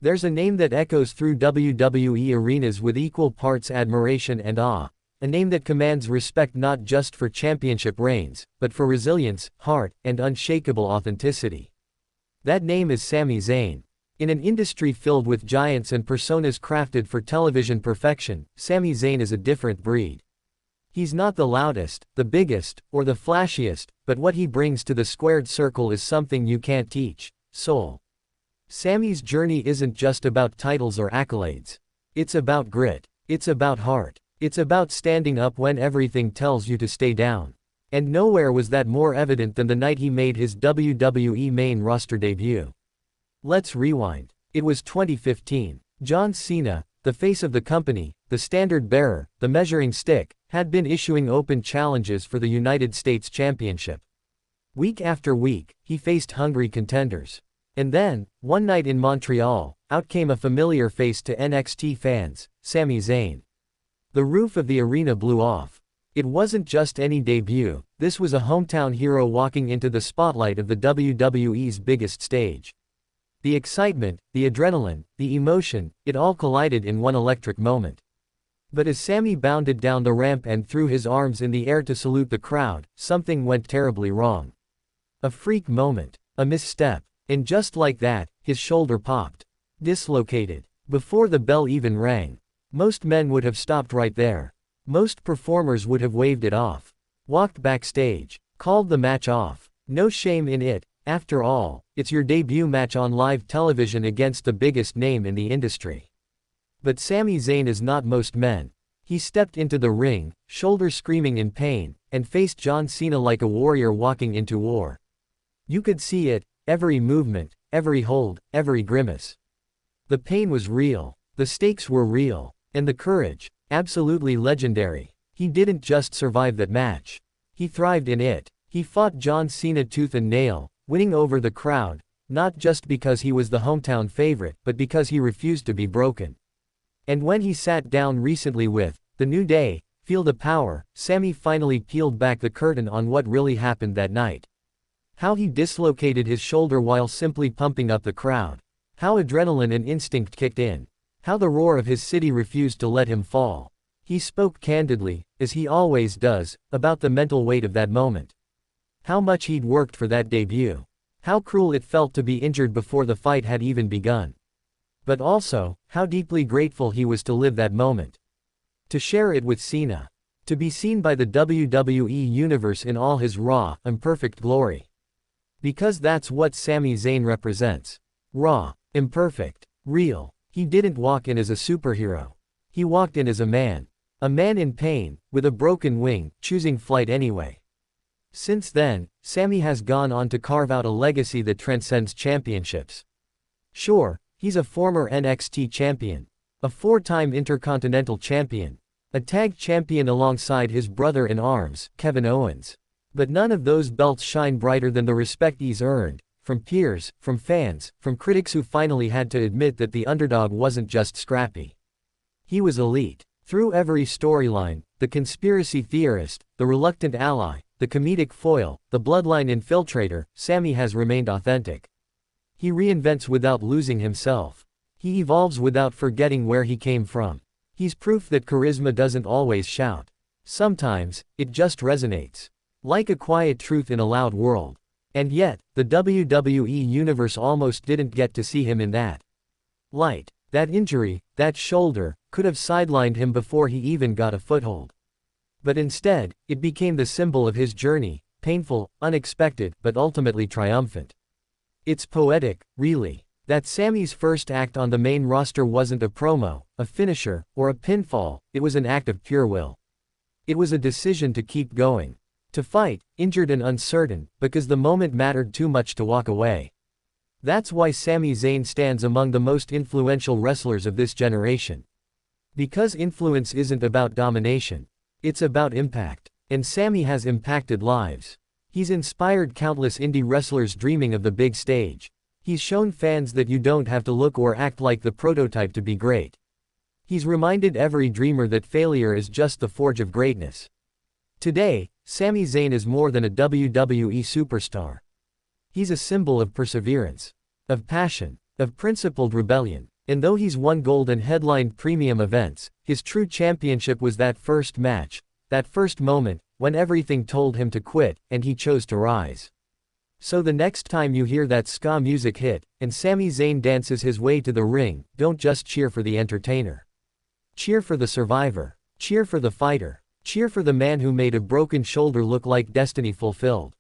There's a name that echoes through WWE arenas with equal parts admiration and awe. A name that commands respect not just for championship reigns, but for resilience, heart, and unshakable authenticity. That name is Sami Zayn. In an industry filled with giants and personas crafted for television perfection, Sami Zayn is a different breed. He's not the loudest, the biggest, or the flashiest, but what he brings to the squared circle is something you can't teach: soul. Sami's journey isn't just about titles or accolades. It's about grit. It's about heart. It's about standing up when everything tells you to stay down. And nowhere was that more evident than the night he made his WWE main roster debut. Let's rewind. It was 2015. John Cena, the face of the company, the standard bearer, the measuring stick, had been issuing open challenges for the United States Championship. Week after week, he faced hungry contenders. And then, one night in Montreal, out came a familiar face to NXT fans: Sami Zayn. The roof of the arena blew off. It wasn't just any debut, this was a hometown hero walking into the spotlight of the WWE's biggest stage. The excitement, the adrenaline, the emotion, it all collided in one electric moment. But as Sami bounded down the ramp and threw his arms in the air to salute the crowd, something went terribly wrong. A freak moment, a misstep, and just like that, his shoulder popped. Dislocated. Before the bell even rang. Most men would have stopped right there. Most performers would have waved it off. Walked backstage. Called the match off. No shame in it. After all, it's your debut match on live television against the biggest name in the industry. But Sami Zayn is not most men. He stepped into the ring, shoulder screaming in pain, and faced John Cena like a warrior walking into war. You could see it, every movement, every hold, every grimace. The pain was real, the stakes were real, and the courage, absolutely legendary. He didn't just survive that match. He thrived in it. He fought John Cena tooth and nail, winning over the crowd, not just because he was the hometown favorite, but because he refused to be broken. And when he sat down recently with The New Day, Feel the Power, Sami finally peeled back the curtain on what really happened that night. How he dislocated his shoulder while simply pumping up the crowd. How adrenaline and instinct kicked in. How the roar of his city refused to let him fall. He spoke candidly, as he always does, about the mental weight of that moment. How much he'd worked for that debut. How cruel it felt to be injured before the fight had even begun. But also, how deeply grateful he was to live that moment. To share it with Cena. To be seen by the WWE Universe in all his raw, imperfect glory. Because that's what Sami Zayn represents. Raw, imperfect, real. He didn't walk in as a superhero. He walked in as a man. A man in pain, with a broken wing, choosing flight anyway. Since then, Sami has gone on to carve out a legacy that transcends championships. Sure, he's a former NXT champion. A four-time Intercontinental champion. A tag champion alongside his brother-in-arms, Kevin Owens. But none of those belts shine brighter than the respect he's earned, from peers, from fans, from critics who finally had to admit that the underdog wasn't just scrappy. He was elite. Through every storyline, the conspiracy theorist, the reluctant ally, the comedic foil, the bloodline infiltrator, Sami has remained authentic. He reinvents without losing himself. He evolves without forgetting where he came from. He's proof that charisma doesn't always shout. Sometimes, it just resonates. Like a quiet truth in a loud world. And yet, the WWE Universe almost didn't get to see him in that light. That injury, that shoulder, could have sidelined him before he even got a foothold. But instead, it became the symbol of his journey, painful, unexpected, but ultimately triumphant. It's poetic, really, that Sami's first act on the main roster wasn't a promo, a finisher, or a pinfall. It was an act of pure will. It was a decision to keep going. To fight, injured and uncertain, because the moment mattered too much to walk away. That's why Sami Zayn stands among the most influential wrestlers of this generation. Because influence isn't about domination. It's about impact. And Sami has impacted lives. He's inspired countless indie wrestlers dreaming of the big stage. He's shown fans that you don't have to look or act like the prototype to be great. He's reminded every dreamer that failure is just the forge of greatness. Today, Sami Zayn is more than a WWE superstar. He's a symbol of perseverance, of passion, of principled rebellion. And though he's won gold and headlined premium events, his true championship was that first match, that first moment, when everything told him to quit, and he chose to rise. So the next time you hear that ska music hit, and Sami Zayn dances his way to the ring, don't just cheer for the entertainer. Cheer for the survivor. Cheer for the fighter. Cheer for the man who made a broken shoulder look like destiny fulfilled.